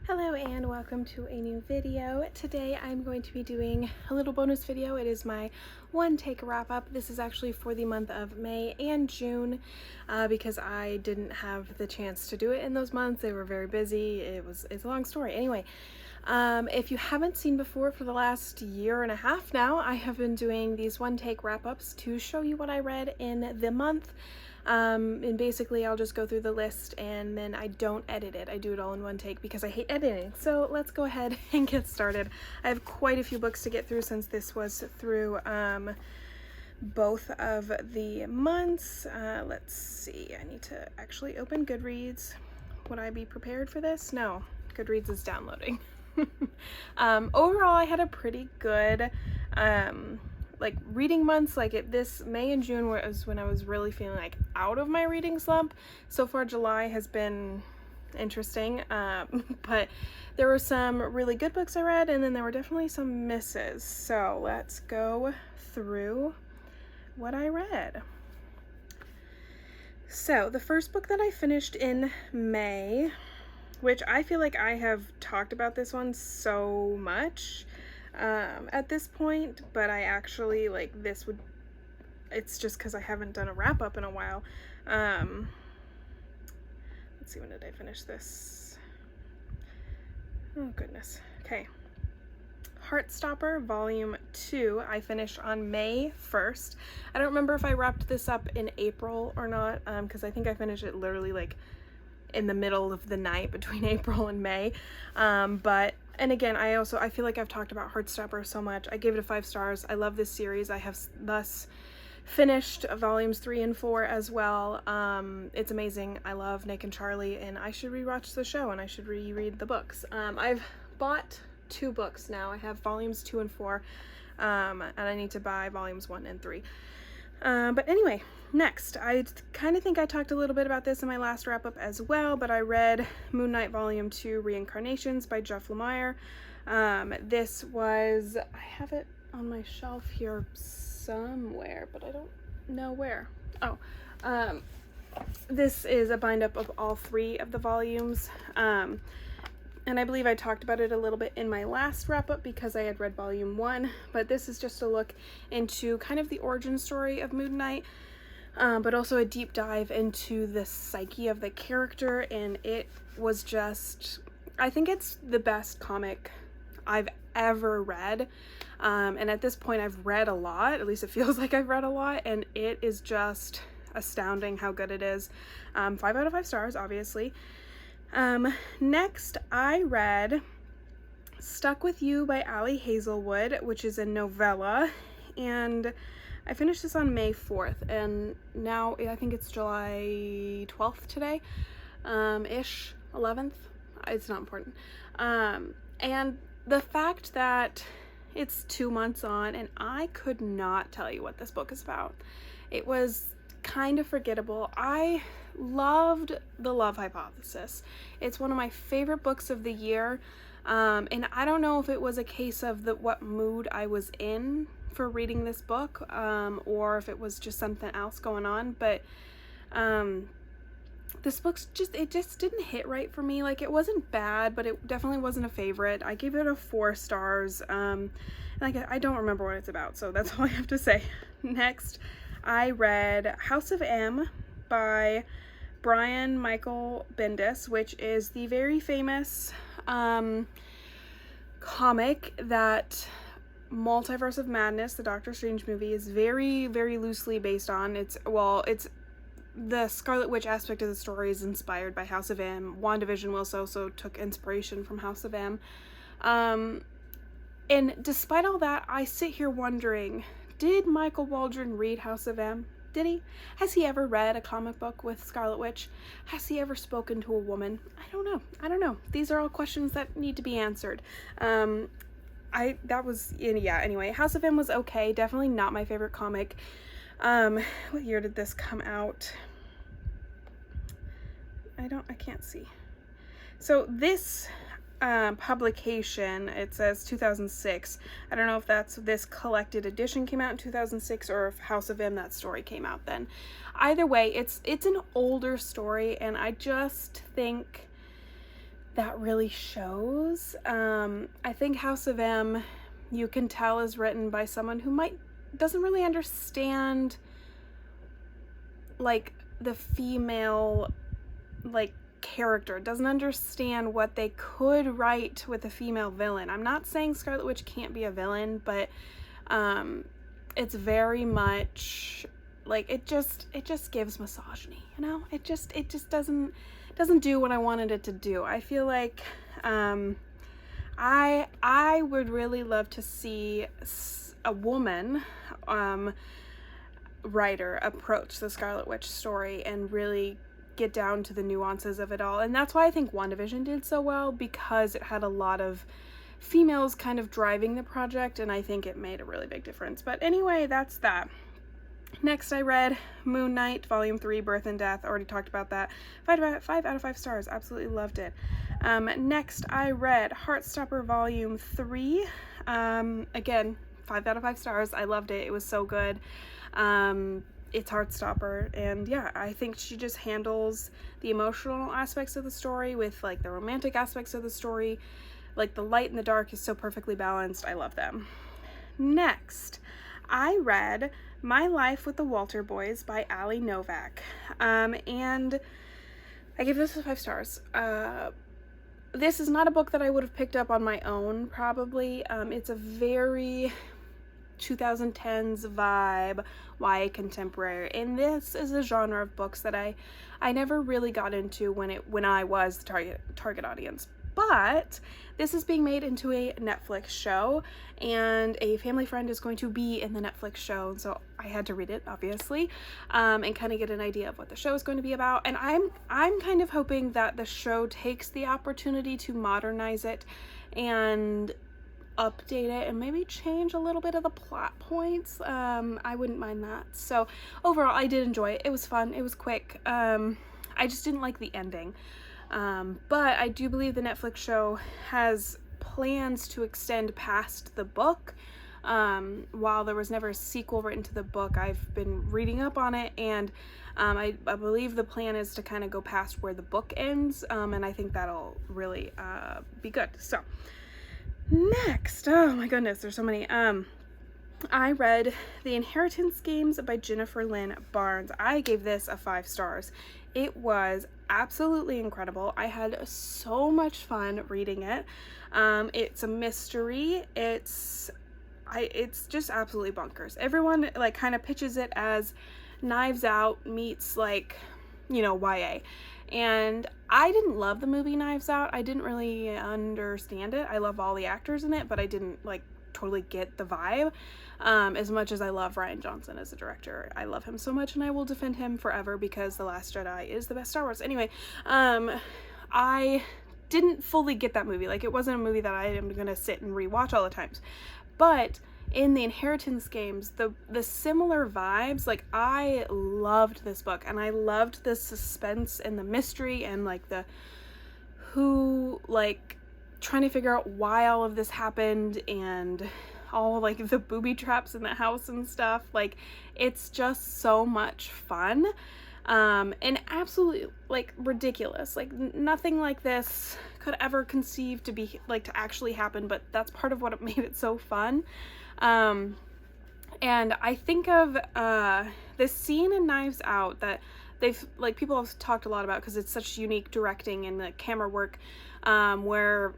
Hello and welcome to a new video. Today I'm going to be doing a little bonus video. It is my one take wrap up. This is actually for the month of May and June because I didn't have the chance to do it in those months. They were very busy. It's a long story. Anyway, if you haven't seen before, for the last year and a half now, I have been doing these one take wrap ups to show you what I read in the month. And basically I'll just go through the list and then I don't edit it. I do it all in one take because I hate editing. So let's go ahead and get started. I have quite a few books to get through since this was through both of the months. Let's see, I need to actually open Goodreads. Would I be prepared for this? No, Goodreads is downloading. Overall, I had a pretty good reading months. This May and June was when I was really feeling like out of my reading slump. So far July has been interesting, but there were some really good books I read and then there were definitely some misses. So let's go through what I read. So the first book that I finished in May, which I feel like I have talked about this one so much at this point, but I actually it's just because I haven't done a wrap up in a while. Let's see, when did I finish this? Oh goodness. Okay. Heartstopper Volume 2 I finished on May 1st. I don't remember if I wrapped this up in April or not, because I think I finished it literally in the middle of the night between April and May. And again, I feel like I've talked about Heartstopper so much. I gave it 5 stars. I love this series. I have thus finished volumes 3 and 4 as well. It's amazing. I love Nick and Charlie, and I should rewatch the show and I should reread the books. I've bought 2 books now. I have volumes 2 and 4, and I need to buy volumes 1 and 3. But anyway, next, I kind of think I talked a little bit about this in my last wrap up as well, but I read Moon Knight Volume 2 Reincarnations by Jeff Lemire. This was, I have it on my shelf here somewhere, but I don't know where. Oh, this is a bind up of all 3 of the volumes. And I believe I talked about it a little bit in my last wrap up because I had read volume 1, but this is just a look into kind of the origin story of Moon Knight, but also a deep dive into the psyche of the character, and it was just, I think it's the best comic I've ever read, and at this point I've read a lot, at least it feels like I've read a lot, and it is just astounding how good it is. 5 out of 5 stars, obviously. Next I read Stuck With You by Ali Hazelwood, which is a novella, and I finished this on May 4th, and now I think it's July 12th today, ish, 11th, it's not important. And the fact that it's 2 months on and I could not tell you what this book is about. It was kind of forgettable. I loved The Love Hypothesis. It's one of my favorite books of the year, and I don't know if it was a case of what mood I was in for reading this book, or if it was just something else going on, but this book's just didn't hit right for me. It wasn't bad, but it definitely wasn't a favorite. I gave it a 4 stars. I don't remember what it's about, so that's all I have to say. Next, I read House of M by Brian Michael Bendis, which is the very famous comic that Multiverse of Madness, the Doctor Strange movie, is very, very loosely based on. It's the Scarlet Witch aspect of the story is inspired by House of M. WandaVision also took inspiration from House of M. And despite all that, I sit here wondering, did Michael Waldron read House of M? Did he? Has he ever read a comic book with Scarlet Witch? Has he ever spoken to a woman? I don't know. These are all questions that need to be answered. Anyway, House of M was okay. Definitely not my favorite comic. What year did this come out? I can't see. So this publication, it says 2006. I don't know if this collected edition came out in 2006 or if House of M, that story, came out then. Either way, it's an older story, and I just think that really shows. I think House of M, you can tell, is written by someone who doesn't really understand like the female like character, doesn't understand what they could write with a female villain. I'm not saying Scarlet Witch can't be a villain, but it's very much like it just gives misogyny, you know? It just doesn't do what I wanted it to do. I feel like I would really love to see a woman writer approach the Scarlet Witch story and really get down to the nuances of it all. And that's why I think WandaVision did so well, because it had a lot of females kind of driving the project, and I think it made a really big difference. But anyway, that's that. Next, I read Moon Knight, Volume 3, Birth and Death. Already talked about that. 5 out of 5 stars. Absolutely loved it. Next, I read Heartstopper, Volume 3. Again, 5 out of 5 stars. I loved it. It was so good. It's Heartstopper, and yeah, I think she just handles the emotional aspects of the story with like the romantic aspects of the story. Like the light and the dark is so perfectly balanced. I love them. Next, I read My Life with the Walter Boys by Ali Novak, and I gave this 5 stars. This is not a book that I would have picked up on my own, probably. It's a very 2010s vibe, YA contemporary, and this is a genre of books that I never really got into when I was the target audience. But this is being made into a Netflix show, and a family friend is going to be in the Netflix show, so I had to read it, obviously, and kind of get an idea of what the show is going to be about. And I'm kind of hoping that the show takes the opportunity to modernize it and update it and maybe change a little bit of the plot points. I wouldn't mind that. So overall, I did enjoy it. It was fun. It was quick. I just didn't like the ending. But I do believe the Netflix show has plans to extend past the book. While there was never a sequel written to the book, I've been reading up on it, and I believe the plan is to kind of go past where the book ends, and I think that'll really be good. So next, oh my goodness, there's so many. I read The Inheritance Games by Jennifer Lynn Barnes. I gave this a 5 stars. It was absolutely incredible. I had so much fun reading it. It's a mystery. It's just absolutely bonkers. Everyone like kind of pitches it as Knives Out meets like, you know, YA. And I didn't love the movie Knives Out. I didn't really understand it. I love all the actors in it, but I didn't like totally get the vibe. As much as I love Rian Johnson as a director, I love him so much, and I will defend him forever because The Last Jedi is the best Star Wars. Anyway, I didn't fully get that movie. Like, it wasn't a movie that I am gonna sit and rewatch all the times. But in The Inheritance Games, the similar vibes, like, I loved this book, and I loved the suspense and the mystery and like the who, like, trying to figure out why all of this happened and all like the booby traps in the house and stuff. Like, it's just so much fun, and absolutely like ridiculous. Like, nothing like this could ever conceive to be like to actually happen, but that's part of what made it so fun. And I think of this scene in Knives Out that people have talked a lot about because it's such unique directing and the camera work, where,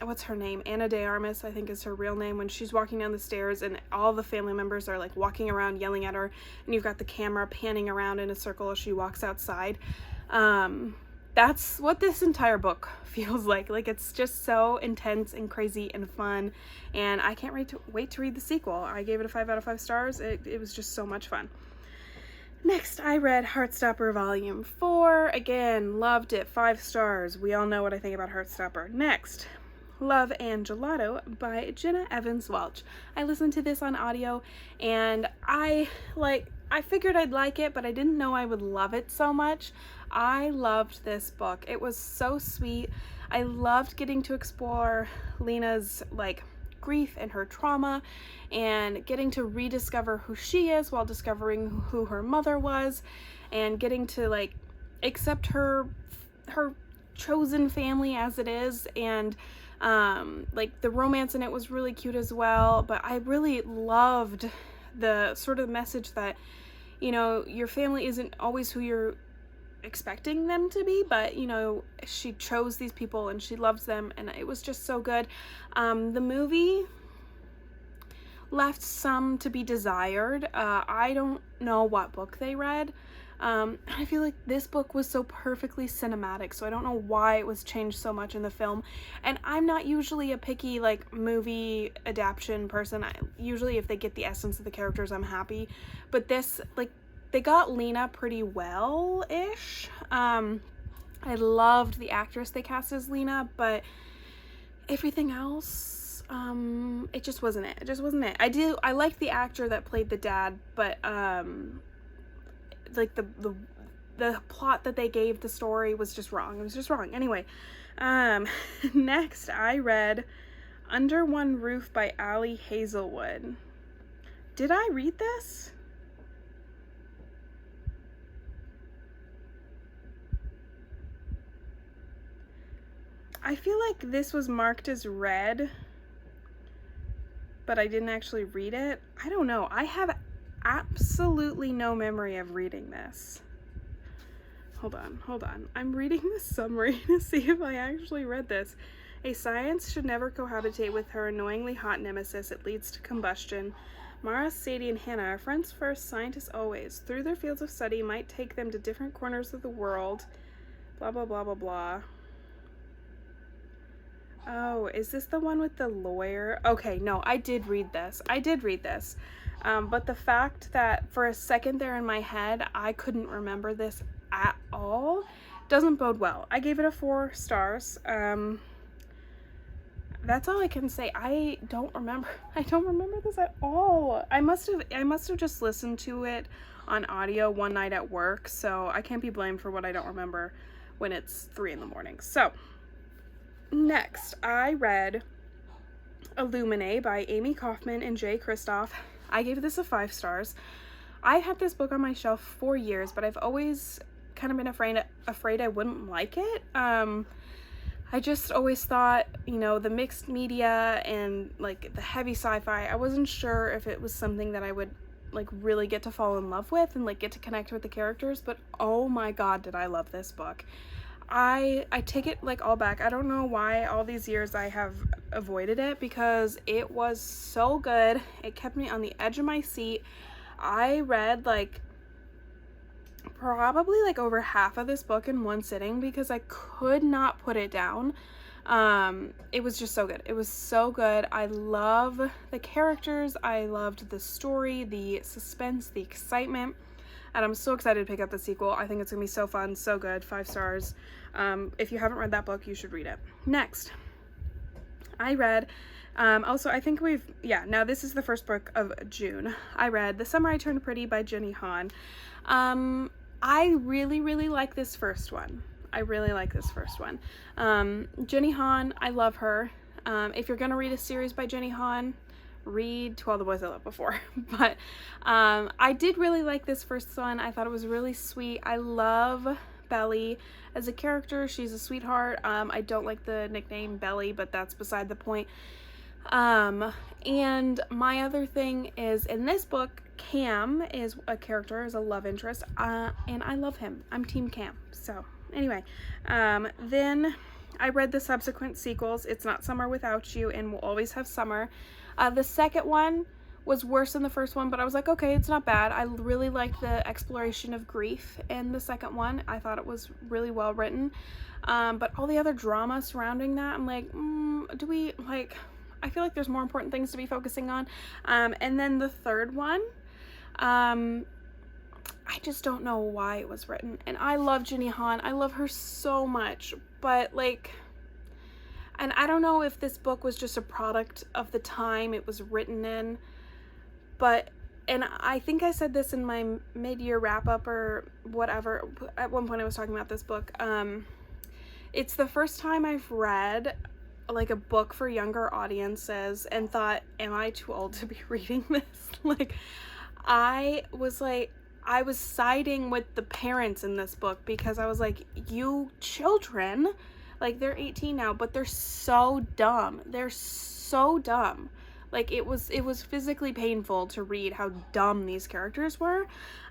what's her name? Ana de Armas, I think is her real name, when she's walking down the stairs and all the family members are like walking around yelling at her, and you've got the camera panning around in a circle as she walks outside. That's what this entire book feels like. Like, it's just so intense and crazy and fun, and I can't wait to read the sequel. I gave it a 5 out of 5 stars. It was just so much fun. Next, I read Heartstopper Volume 4. Again, loved it. 5 stars. We all know what I think about Heartstopper. Next, Love and Gelato by Jenna Evans Welch. I listened to this on audio, and I figured I'd like it, but I didn't know I would love it so much. I loved this book. It was so sweet. I loved getting to explore Lena's like grief and her trauma, and getting to rediscover who she is while discovering who her mother was, and getting to like accept her chosen family as it is, and like the romance in it was really cute as well, but I really loved the sort of message that, you know, your family isn't always who you're expecting them to be, but you know, she chose these people and she loves them, and it was just so good. The movie left some to be desired. I don't know what book they read. I feel like this book was so perfectly cinematic, so I don't know why it was changed so much in the film. And I'm not usually a picky like movie adaptation person. Usually if they get the essence of the characters, I'm happy. But this, like, they got Lena pretty well-ish. I loved the actress they cast as Lena, but everything else, it just wasn't it. It just wasn't it. I liked the actor that played the dad, but like the plot that they gave the story was just wrong. It was just wrong. Anyway, next I read Under One Roof by Ali Hazelwood. Did I read this? I feel like this was marked as read, but I didn't actually read it. I don't know. I have absolutely no memory of reading this. Hold on. I'm reading the summary to see if I actually read this. A science should never cohabitate with her annoyingly hot nemesis. It leads to combustion. Mara, Sadie, and Hannah are friends first, scientists always. Through their fields of study might take them to different corners of the world. Blah, blah, blah, blah, blah. Oh, is this the one with the lawyer? Okay, no, I did read this. But the fact that for a second there in my head, I couldn't remember this at all doesn't bode well. I gave it a 4 stars. That's all I can say. I don't remember this at all. I must have just listened to it on audio one night at work, so I can't be blamed for what I don't remember when it's 3 a.m. So, next, I read Illuminae by Amie Kaufman and Kristoff. I gave this a 5 stars. I've had this book on my shelf for years, but I've always kind of been afraid I wouldn't like it. I just always thought, you know, the mixed media and like the heavy sci-fi, I wasn't sure if it was something that I would like really get to fall in love with and like get to connect with the characters, but oh my god, did I love this book. I take it like all back. I don't know why all these years I have avoided it, because it was so good. It kept me on the edge of my seat. I read like probably like over half of this book in one sitting because I could not put it down. It was just so good. It was so good. I love the characters. I loved the story, the suspense, the excitement. And I'm so excited to pick up the sequel. I think it's gonna be so fun, so good. 5 stars. If you haven't read that book, you should read it. Next, I read, also I think now this is the first book of June. I read The Summer I Turned Pretty by Jenny Han. I really like this first one. Jenny Han, I love her. If you're gonna read a series by Jenny Han, read To All the Boys I Loved Before. But I did really like this first one. I thought it was really sweet. I love Belly as a character. She's a sweetheart. I don't like the nickname Belly, but that's beside the point. And my other thing is, in this book, Cam is a character, is a love interest, and I love him. I'm Team Cam. So anyway, then I read the subsequent sequels. It's Not Summer Without You and We'll Always Have Summer. The second one was worse than the first one, but I was like, okay, it's not bad. I really liked the exploration of grief in the second one. I thought it was really well written. But all the other drama surrounding that, I'm like, I feel like there's more important things to be focusing on. And then the third one, I just don't know why it was written. And I love Jenny Han. I love her so much, but like, and I don't know if this book was just a product of the time it was written in, but, and I think I said this in my mid-year wrap-up or whatever, at one point I was talking about this book. It's the first time I've read like a book for younger audiences and thought, am I too old to be reading this? Like, I was like, I was siding with the parents in this book because I was like, you children, like they're 18 now, but they're so dumb. They're so dumb. Like it was physically painful to read how dumb these characters were.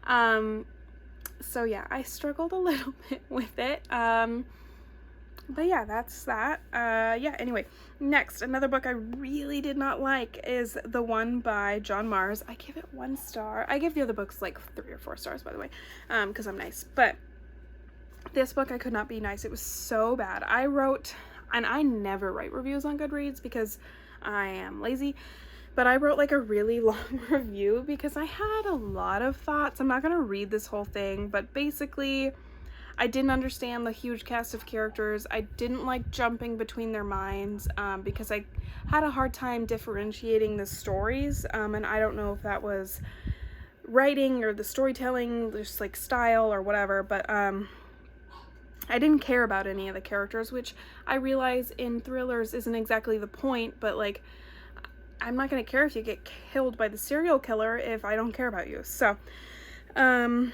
So yeah, I struggled a little bit with it. But yeah, that's that. Yeah, anyway, next, another book I really did not like is the one by John Mars. I give it 1 star. I give the other books like 3 or 4 stars, by the way, because I'm nice. But this book, I could not be nice. It was so bad. I wrote, and I never write reviews on Goodreads because I am lazy, but I wrote like a really long review because I had a lot of thoughts. I'm not going to read this whole thing, but basically, I didn't understand the huge cast of characters. I didn't like jumping between their minds because I had a hard time differentiating the stories, and I don't know if that was writing or the storytelling, just like style or whatever, but I didn't care about any of the characters, which I realize in thrillers isn't exactly the point, but like, I'm not going to care if you get killed by the serial killer if I don't care about you. So, and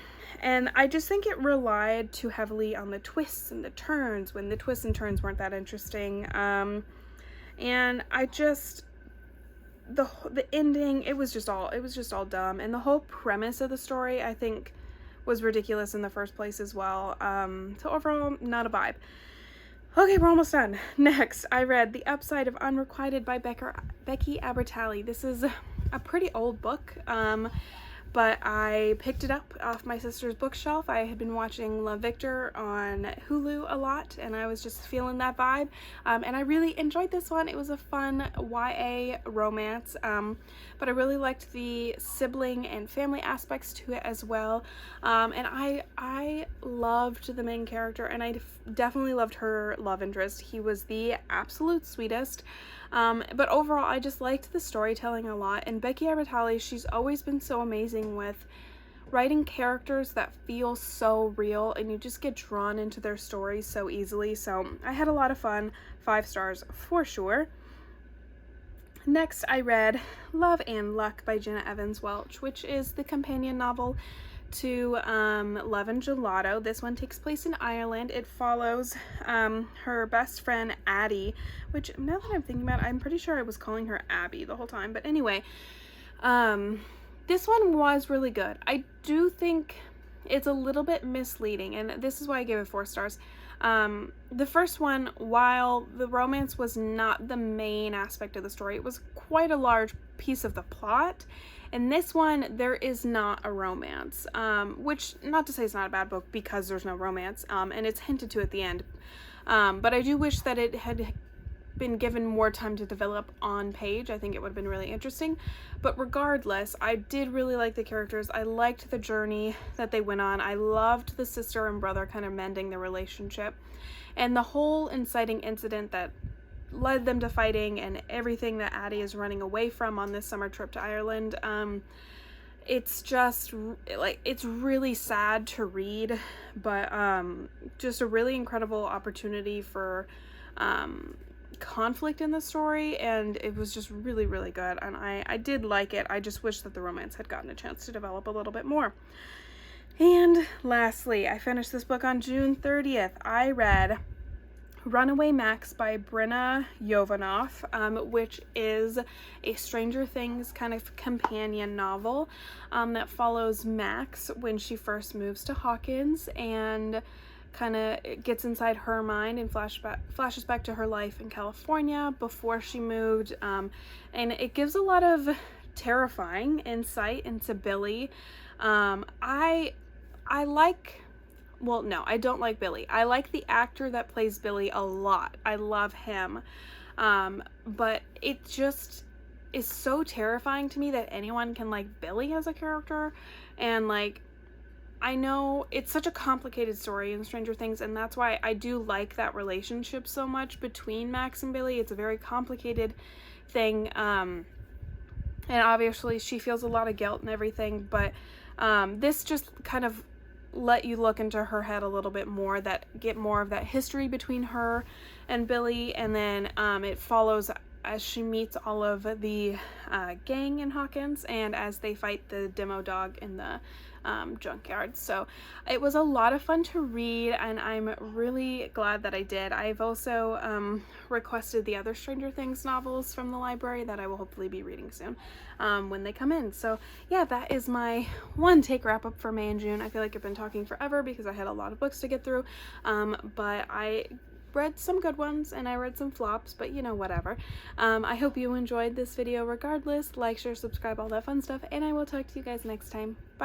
I just think it relied too heavily on the twists and the turns when the twists and turns weren't that interesting. And I just, the ending, it was just all dumb. And the whole premise of the story, I think, was ridiculous in the first place as well. So overall, not a vibe. Okay, we're almost done. Next, I read The Upside of Unrequited by Becky Albertalli. This is a pretty old book, but I picked it up off my sister's bookshelf. I had been watching Love, Victor on Hulu a lot, and I was just feeling that vibe, and I really enjoyed this one. It was a fun YA romance, but I really liked the sibling and family aspects to it as well, and I loved the main character, and I definitely loved her love interest. He was the absolute sweetest. But overall, I just liked the storytelling a lot, and Becky Albertalli, she's always been so amazing with writing characters that feel so real, and you just get drawn into their stories so easily, so I had a lot of fun. 5 stars for sure. Next, I read Love and Luck by Jenna Welch, which is the companion novel to Love and Gelato. This one takes place in Ireland. It follows her best friend Addie, which now that I'm thinking about it, I'm pretty sure I was calling her Abby the whole time, but anyway, this one was really good. I do think it's a little bit misleading, and this is why I gave it 4 stars. The first one, while the romance was not the main aspect of the story, it was quite a large piece of the plot. In this one, there is not a romance, which, not to say it's not a bad book because there's no romance, and it's hinted to at the end, but I do wish that it had been given more time to develop on page. I think it would have been really interesting, but regardless, I did really like the characters. I liked the journey that they went on. I loved the sister and brother kind of mending the relationship, and the whole inciting incident that led them to fighting and everything that Addie is running away from on this summer trip to Ireland. It's just like, it's really sad to read, but just a really incredible opportunity for conflict in the story, and it was just really, really good, and I did like it. I just wish that the romance had gotten a chance to develop a little bit more. And lastly, I finished this book on June 30th. I read Runaway Max by Brenna Jovanov, which is a Stranger Things kind of companion novel that follows Max when she first moves to Hawkins and kind of gets inside her mind and flashes back to her life in California before she moved, and it gives a lot of terrifying insight into Billy. Well, no, I don't like Billy. I like the actor that plays Billy a lot. I love him. But it just is so terrifying to me that anyone can like Billy as a character. And like, I know it's such a complicated story in Stranger Things, and that's why I do like that relationship so much between Max and Billy. It's a very complicated thing. And obviously she feels a lot of guilt and everything, but this just kind of let you look into her head a little bit more, that get more of that history between her and Billy, and then it follows as she meets all of the gang in Hawkins and as they fight the demo dog in the junkyard. So it was a lot of fun to read, and I'm really glad that I did. I've also requested the other Stranger Things novels from the library that I will hopefully be reading soon when they come in. So yeah, that is my one take wrap up for May and June. I feel like I've been talking forever because I had a lot of books to get through, but I read some good ones and I read some flops, but you know, whatever. I hope you enjoyed this video regardless. Like, share, subscribe, all that fun stuff, and I will talk to you guys next time. Bye.